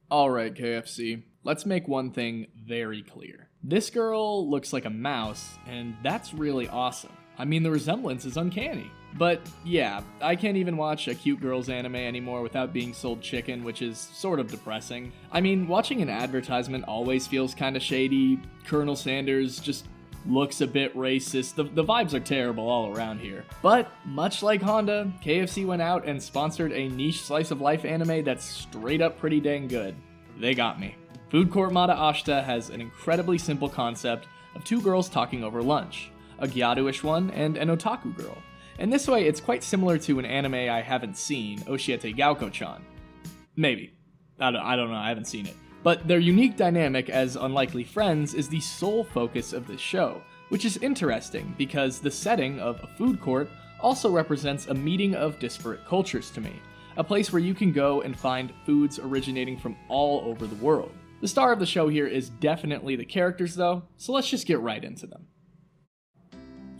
Alright, KFC, let's make one thing very clear. This girl looks like a mouse, and that's really awesome. I mean, the resemblance is uncanny. But yeah, I can't even watch a cute girls anime anymore without being sold chicken, which is sort of depressing. I mean, watching an advertisement always feels kinda shady. Colonel Sanders just looks a bit racist. The vibes are terrible all around here. But much like Honda, KFC went out and sponsored a niche slice of life anime that's straight up pretty dang good. They got me. Food Court Mada Ashita has an incredibly simple concept of two girls talking over lunch, a gyaru-ish one and an otaku girl. And this way, it's quite similar to an anime I haven't seen, Oshiete Gauko-chan. Maybe. I don't know, I haven't seen it. But their unique dynamic as unlikely friends is the sole focus of this show, which is interesting because the setting of a food court also represents a meeting of disparate cultures to me, a place where you can go and find foods originating from all over the world. The star of the show here is definitely the characters though, so let's just get right into them.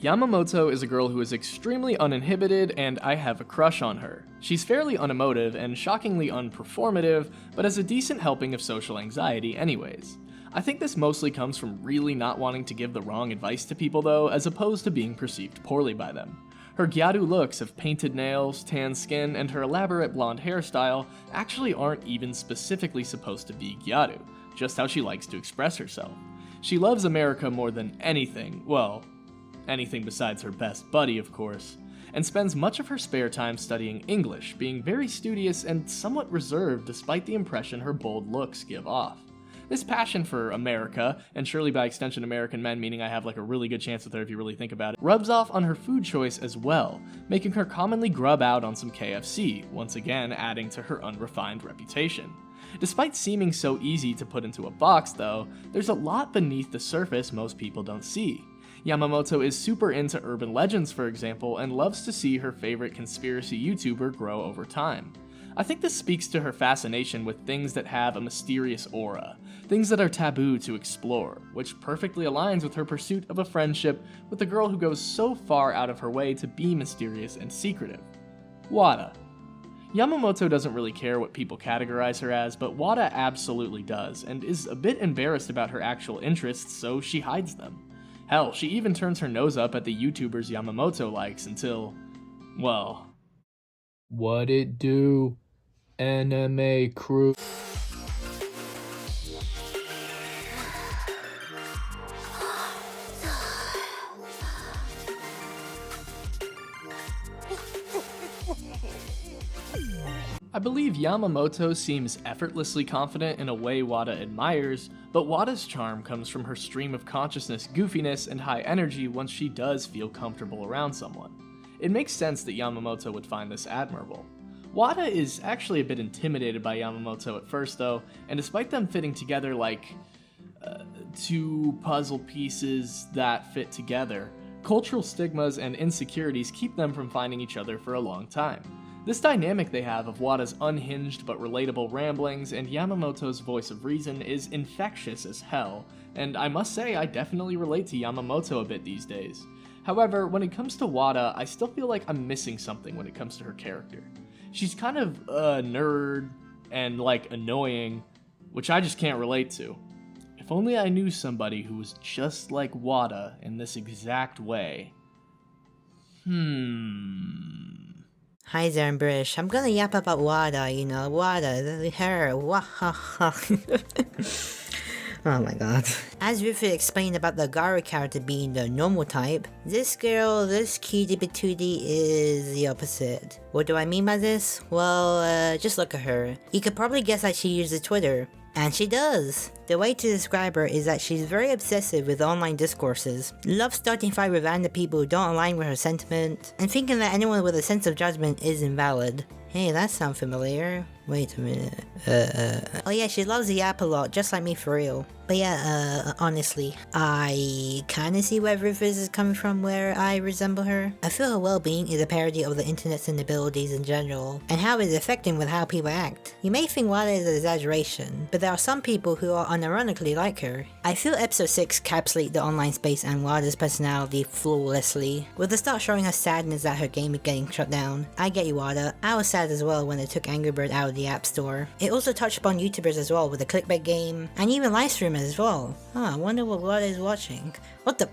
Yamamoto is a girl who is extremely uninhibited, and I have a crush on her. She's fairly unemotive and shockingly unperformative, but has a decent helping of social anxiety anyways. I think this mostly comes from really not wanting to give the wrong advice to people though, as opposed to being perceived poorly by them. Her gyaru looks of painted nails, tan skin, and her elaborate blonde hairstyle actually aren't even specifically supposed to be gyaru, just how she likes to express herself. She loves America more than anything, well, anything besides her best buddy, of course, and spends much of her spare time studying English, being very studious and somewhat reserved despite the impression her bold looks give off. This passion for America, and surely by extension American men, meaning I have like a really good chance with her if you really think about it, rubs off on her food choice as well, making her commonly grub out on some KFC, once again adding to her unrefined reputation. Despite seeming so easy to put into a box though, there's a lot beneath the surface most people don't see. Yamamoto is super into urban legends, for example, and loves to see her favorite conspiracy YouTuber grow over time. I think this speaks to her fascination with things that have a mysterious aura, things that are taboo to explore, which perfectly aligns with her pursuit of a friendship with a girl who goes so far out of her way to be mysterious and secretive. Wada. Yamamoto doesn't really care what people categorize her as, but Wada absolutely does, and is a bit embarrassed about her actual interests, so she hides them. Hell, she even turns her nose up at the YouTubers Yamamoto likes until, well... What it do, anime crew? I believe Yamamoto seems effortlessly confident in a way Wada admires, but Wada's charm comes from her stream of consciousness, goofiness, and high energy once she does feel comfortable around someone. It makes sense that Yamamoto would find this admirable. Wada is actually a bit intimidated by Yamamoto at first though, and despite them fitting together like two puzzle pieces that fit together, cultural stigmas and insecurities keep them from finding each other for a long time. This dynamic they have of Wada's unhinged but relatable ramblings and Yamamoto's voice of reason is infectious as hell, and I must say I definitely relate to Yamamoto a bit these days. However, when it comes to Wada, I still feel like I'm missing something when it comes to her character. She's kind of a nerd and like annoying, which I just can't relate to. If only I knew somebody who was just like Wada in this exact way. Hi there, Brish. I'm gonna yap about Wada, Wada, her, wahaha. Oh my god. As Ruffy explained about the Garu character being the normal type, this girl, this cutie patootie is the opposite. What do I mean by this? Well, just look at her. You could probably guess that she uses Twitter. And she does! The way to describe her is that she's very obsessive with online discourses, loves starting fight with random people who don't align with her sentiment, and thinking that anyone with a sense of judgment is invalid. Hey, that sounds familiar. Wait a minute. Oh yeah, she loves the app a lot, just like me for real. But yeah, honestly, I kinda see where Rufus is coming from where I resemble her. I feel her well-being is a parody of the internet's inabilities in general, and how it's affecting with how people act. You may think Wada is an exaggeration, but there are some people who are unironically like her. I feel episode 6 encapsulates the online space and Wada's personality flawlessly, with the start showing her sadness that her game is getting shut down. I get you, Wada. I was sad as well when they took Angry Bird out of the App Store. It also touched upon YouTubers as well with the clickbait game, and even live streamers as well. I wonder what Wada is watching. What the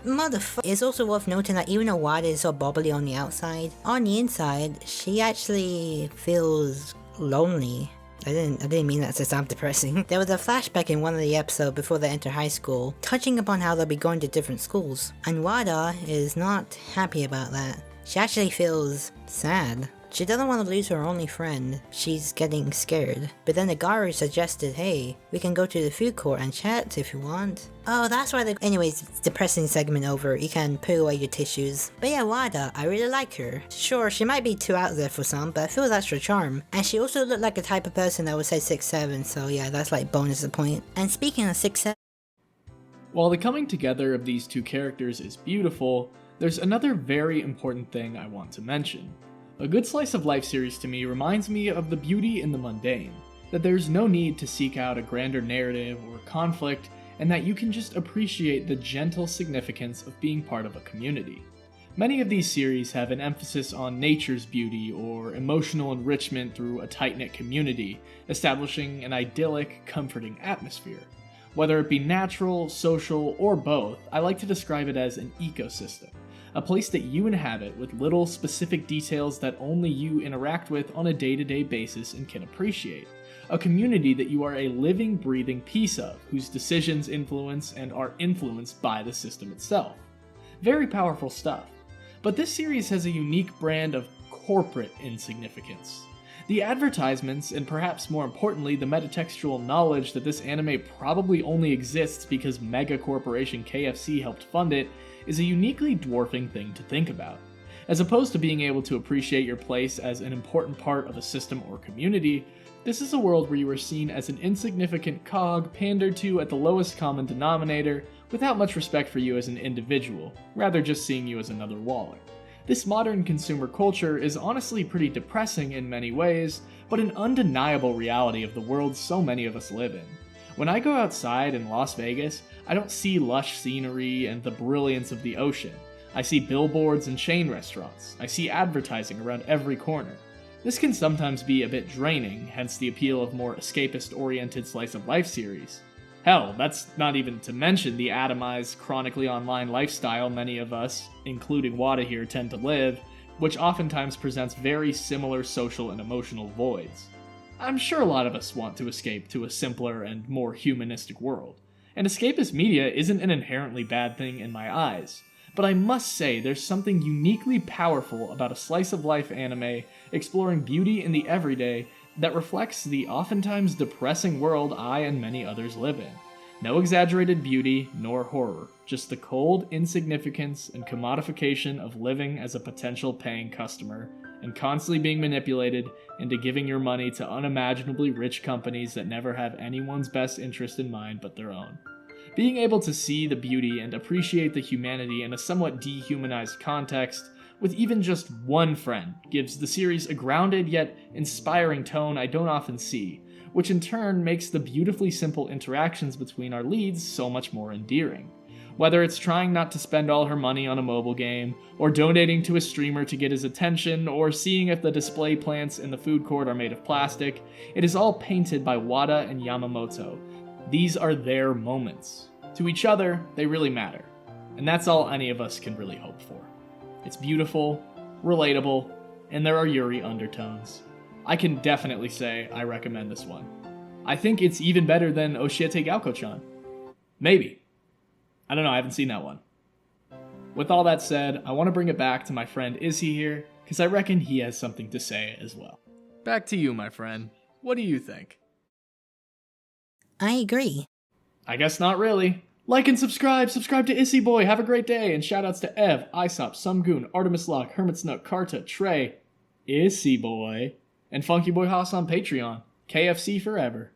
motherfucker? It's also worth noting that even though Wada is so bubbly on the outside, on the inside, she actually feels lonely. I didn't mean that to sound depressing. There was a flashback in one of the episodes before they enter high school, touching upon how they'll be going to different schools. And Wada is not happy about that. She actually feels sad. She doesn't want to lose her only friend. She's getting scared. But then the Garu suggested, hey, we can go to the food court and chat if you want. Oh, that's why anyways, depressing segment over. You can put away your tissues. But yeah, Wada, I really like her. Sure, she might be too out there for some, but I feel that's her charm. And she also looked like a type of person that would say 6'7", so yeah, that's like bonus point. And speaking of 6'7", while the coming together of these two characters is beautiful, there's another very important thing I want to mention. A good slice of life series to me reminds me of the beauty in the mundane, that there's no need to seek out a grander narrative or conflict, and that you can just appreciate the gentle significance of being part of a community. Many of these series have an emphasis on nature's beauty or emotional enrichment through a tight-knit community, establishing an idyllic, comforting atmosphere. Whether it be natural, social, or both, I like to describe it as an ecosystem. A place that you inhabit with little specific details that only you interact with on a day-to-day basis and can appreciate. A community that you are a living, breathing piece of, whose decisions influence and are influenced by the system itself. Very powerful stuff. But this series has a unique brand of corporate insignificance. The advertisements, and perhaps more importantly, the metatextual knowledge that this anime probably only exists because mega corporation KFC helped fund it, is a uniquely dwarfing thing to think about. As opposed to being able to appreciate your place as an important part of a system or community, this is a world where you are seen as an insignificant cog pandered to at the lowest common denominator, without much respect for you as an individual, rather just seeing you as another wallet. This modern consumer culture is honestly pretty depressing in many ways, but an undeniable reality of the world so many of us live in. When I go outside in Las Vegas, I don't see lush scenery and the brilliance of the ocean. I see billboards and chain restaurants. I see advertising around every corner. This can sometimes be a bit draining, hence the appeal of more escapist-oriented slice-of-life series. Hell, that's not even to mention the atomized, chronically online lifestyle many of us, including Wada here, tend to live, which oftentimes presents very similar social and emotional voids. I'm sure a lot of us want to escape to a simpler and more humanistic world, and escapist media isn't an inherently bad thing in my eyes, but I must say there's something uniquely powerful about a slice-of-life anime exploring beauty in the everyday that reflects the oftentimes depressing world I and many others live in. No exaggerated beauty nor horror, just the cold insignificance and commodification of living as a potential paying customer, and constantly being manipulated into giving your money to unimaginably rich companies that never have anyone's best interest in mind but their own. Being able to see the beauty and appreciate the humanity in a somewhat dehumanized context, with even just one friend, gives the series a grounded yet inspiring tone I don't often see, which in turn makes the beautifully simple interactions between our leads so much more endearing. Whether it's trying not to spend all her money on a mobile game, or donating to a streamer to get his attention, or seeing if the display plants in the food court are made of plastic, it is all painted by Wada and Yamamoto. These are their moments. To each other, they really matter. And that's all any of us can really hope for. It's beautiful, relatable, and there are Yuri undertones. I can definitely say I recommend this one. I think it's even better than Oshiete Gauko-chan. Maybe. I don't know, I haven't seen that one. With all that said, I want to bring it back to my friend Issy here, because I reckon he has something to say as well. Back to you, my friend. What do you think? I agree. I guess not really. Like and subscribe to ISSYBOY, have a great day, and shoutouts to Ev, Isop, Sumgoon, Artemis Lock, Hermit's Nut, Karta, Trey, ISSYBOY, and Funky Boy Haas on Patreon. KFC forever.